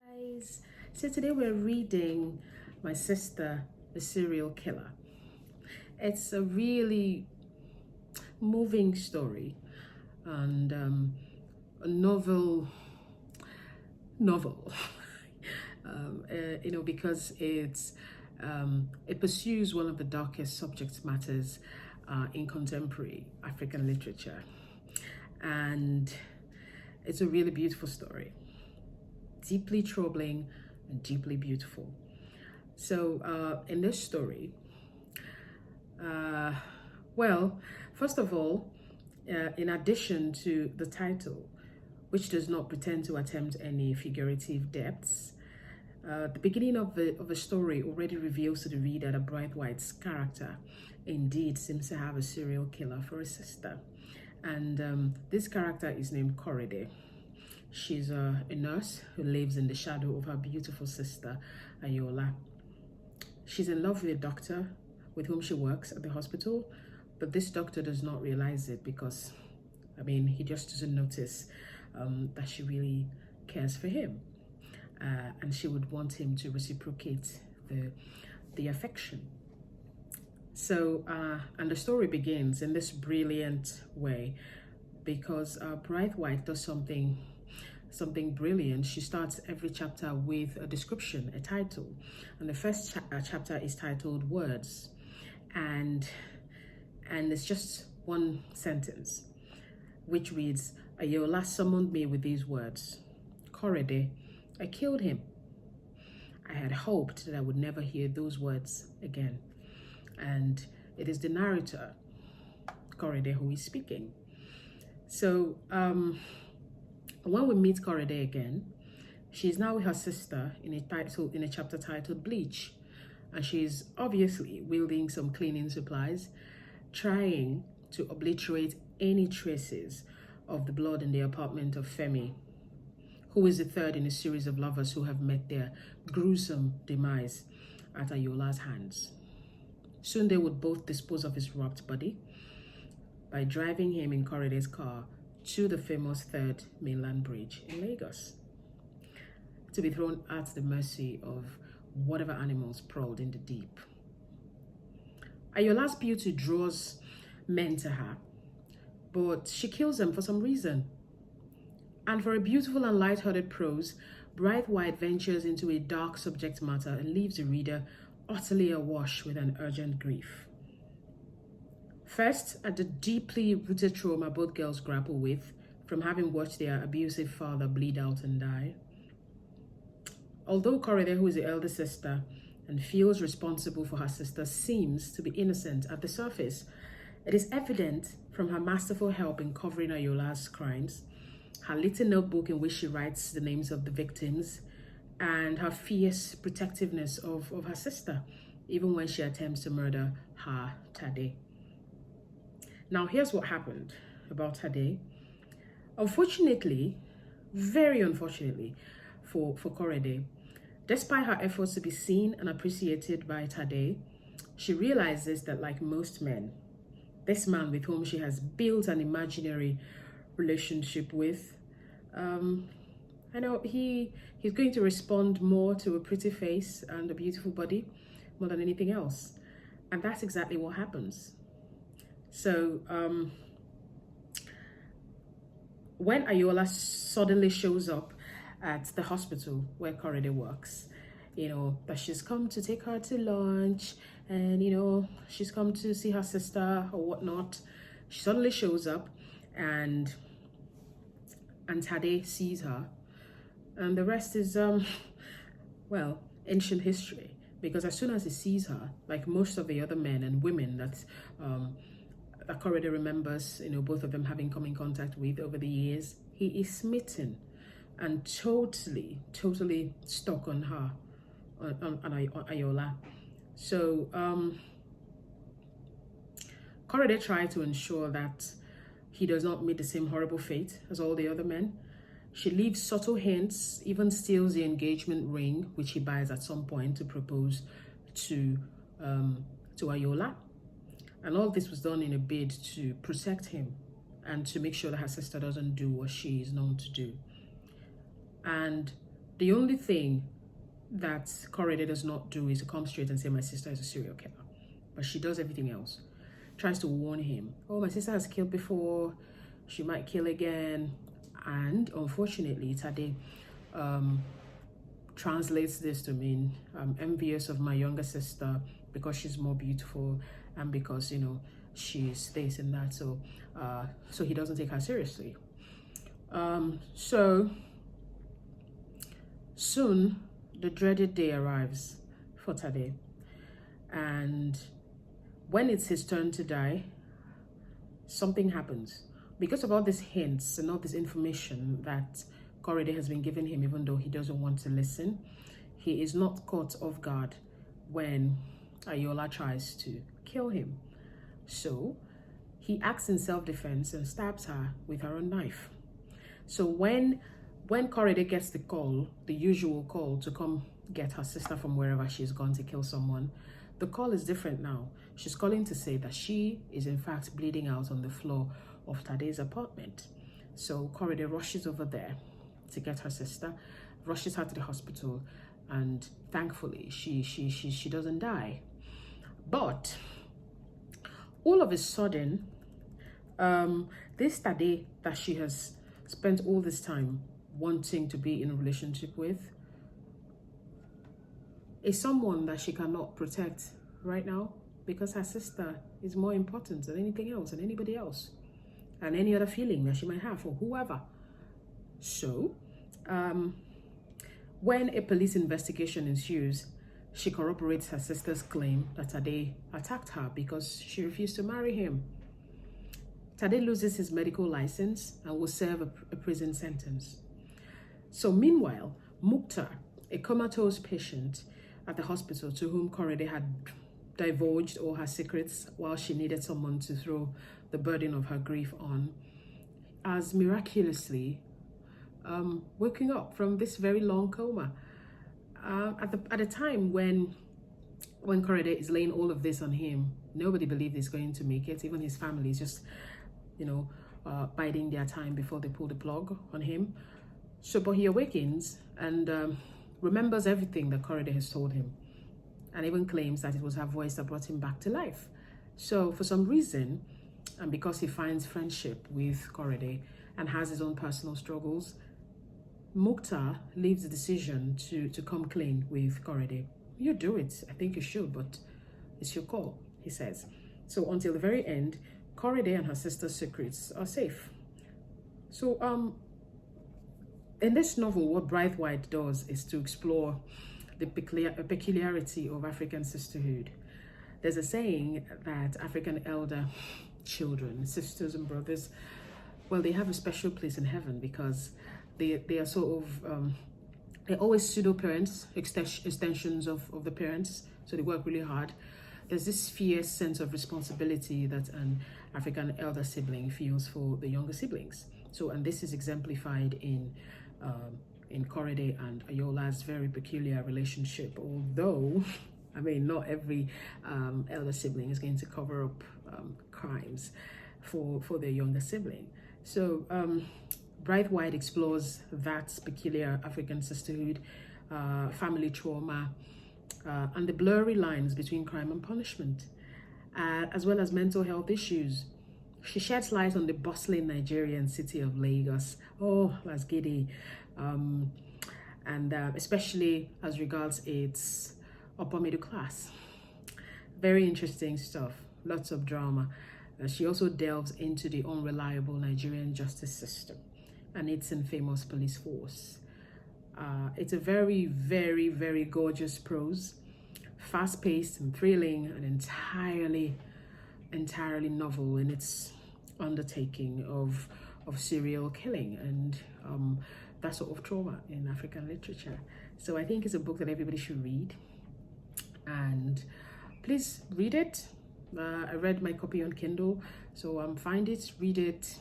Guys, so today we're reading My Sister, the Serial Killer. It's a really moving story and a novel, because it pursues one of the darkest subject matters in contemporary African literature, and it's a really beautiful story, deeply troubling and deeply beautiful. So in this story, uh, well, first of all, in addition to the title, which does not pretend to attempt any figurative depths, the beginning of the story already reveals to the reader that Braithwaite's character indeed seems to have a serial killer for a sister. And this character is named Korede. She's a nurse who lives in the shadow of her beautiful sister, Ayola. She's in love with a doctor with whom she works at the hospital, but this doctor does not realize it because, he just doesn't notice that she really cares for him. And she would want him to reciprocate the affection. So, and the story begins in this brilliant way because Braithwaite does something brilliant. She starts every chapter with a description, a title, and the first chapter is titled Words, and it's just one sentence, which reads, Ayola summoned me with these words, Korede, I killed him. I had hoped that I would never hear those words again. And it is the narrator, Korede, who is speaking. So when we meet Korede again, she's now with her sister in a chapter titled Bleach, and she's obviously wielding some cleaning supplies, trying to obliterate any traces of the blood in the apartment of Femi, who is the third in a series of lovers who have met their gruesome demise at Ayola's hands. Soon they would both dispose of his wrapped body by driving him in Korede's car to the famous Third Mainland Bridge in Lagos, to be thrown at the mercy of whatever animals prowled in the deep. Ayola's beauty draws men to her, but she kills them for some reason. And for a beautiful and light-hearted prose, Braithwaite ventures into a dark subject matter and leaves the reader utterly awash with an urgent grief. First, at the deeply rooted trauma both girls grapple with from having watched their abusive father bleed out and die. Although Korede, who is the elder sister and feels responsible for her sister, seems to be innocent at the surface, it is evident from her masterful help in covering Ayola's crimes, her little notebook in which she writes the names of the victims, and her fierce protectiveness of her sister, even when she attempts to murder her Tade. Now, here's what happened about Tade. Unfortunately, very unfortunately for Korede, despite her efforts to be seen and appreciated by Tade, she realizes that, like most men, this man with whom she has built an imaginary relationship with, he's going to respond more to a pretty face and a beautiful body more than anything else. And that's exactly what happens. So when Ayola suddenly shows up at the hospital where Korede works, that she's come to take her to lunch and, she's come to see her sister or whatnot. She suddenly shows up and Tade sees her. And the rest is, ancient history. Because as soon as he sees her, like most of the other men and women that Korede remembers, both of them having come in contact with over the years, he is smitten and totally stuck on her, on Ayola. So Korede tried to ensure that he does not meet the same horrible fate as all the other men. She leaves subtle hints, even steals the engagement ring, which he buys at some point to propose to Ayola. And all this was done in a bid to protect him and to make sure that her sister doesn't do what she is known to do. And The only thing that Korede does not do is to come straight and say my sister is a serial killer. But she does everything else. Tries to warn him. Oh, my sister has killed before. She might kill again. And unfortunately, Tade translates this to mean I'm envious of my younger sister because she's more beautiful and because, you know, she stays in that. So he doesn't take her seriously. So soon the dreaded day arrives for Tade. And when it's his turn to die, something happens. Because of all these hints and all this information that Korede has been giving him, even though he doesn't want to listen, he is not caught off guard when Ayola tries to kill him. So he acts in self-defense and stabs her with her own knife. So when Korede gets the call, the usual call to come get her sister from wherever she's gone to kill someone, the call is different now. She's calling to say that she is in fact bleeding out on the floor of Tade's apartment. So Korede rushes over there to get her sister, rushes her to the hospital, and thankfully she doesn't die. But all of a sudden, this Tade that she has spent all this time wanting to be in a relationship with is someone that she cannot protect right now because her sister is more important than anything else and anybody else and any other feeling that she might have for whoever. So when a police investigation ensues, she corroborates her sister's claim that Tade attacked her because she refused to marry him. Tade loses his medical license and will serve a prison sentence. So meanwhile, Mukhtar, a comatose patient at the hospital to whom Korede had divulged all her secrets while she needed someone to throw the burden of her grief on, has miraculously waking up from this very long coma. At a time when Korede is laying all of this on him, nobody believed he's going to make it. Even his family is just, biding their time before they pull the plug on him. So, but he awakens and remembers everything that Korede has told him, and even claims that it was her voice that brought him back to life. So, for some reason, and because he finds friendship with Korede and has his own personal struggles, Mukhtar leaves the decision to come clean with Korede. You do it. I think you should, but it's your call, he says. So until the very end, Korede and her sister's secrets are safe. So in this novel, what Braithwaite does is to explore the peculiarity of African sisterhood. There's a saying that African elder children, sisters and brothers, well, they have a special place in heaven because they are sort of they're always pseudo parents, extensions of the parents, so they work really hard. There's this fierce sense of responsibility that an African elder sibling feels for the younger siblings. So, and this is exemplified in Korede and Ayola's very peculiar relationship. Although, I mean, not every elder sibling is going to cover up crimes for their younger sibling. So, Braithwaite explores that peculiar African sisterhood, family trauma, and the blurry lines between crime and punishment, as well as mental health issues. She sheds light on the bustling Nigerian city of Lagos. Oh, that's giddy. And especially as regards its upper middle class. Very interesting stuff, lots of drama. She also delves into the unreliable Nigerian justice system and its infamous police force. It's a very, very, very gorgeous prose, fast-paced and thrilling, and entirely novel in its undertaking of serial killing and that sort of trauma in African literature. So I think it's a book that everybody should read, and please read it. I read my copy on Kindle, so find it, read it.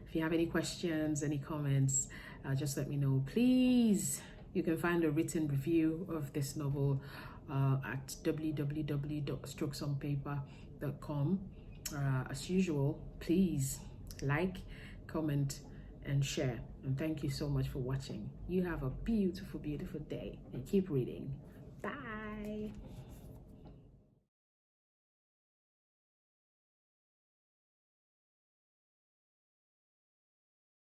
If you have any questions, any comments, just let me know. Please, you can find a written review of this novel at www.strokesonpaper.com. As usual, please like, comment, and share. And thank you so much for watching. You have a beautiful, beautiful day and keep reading. Bye.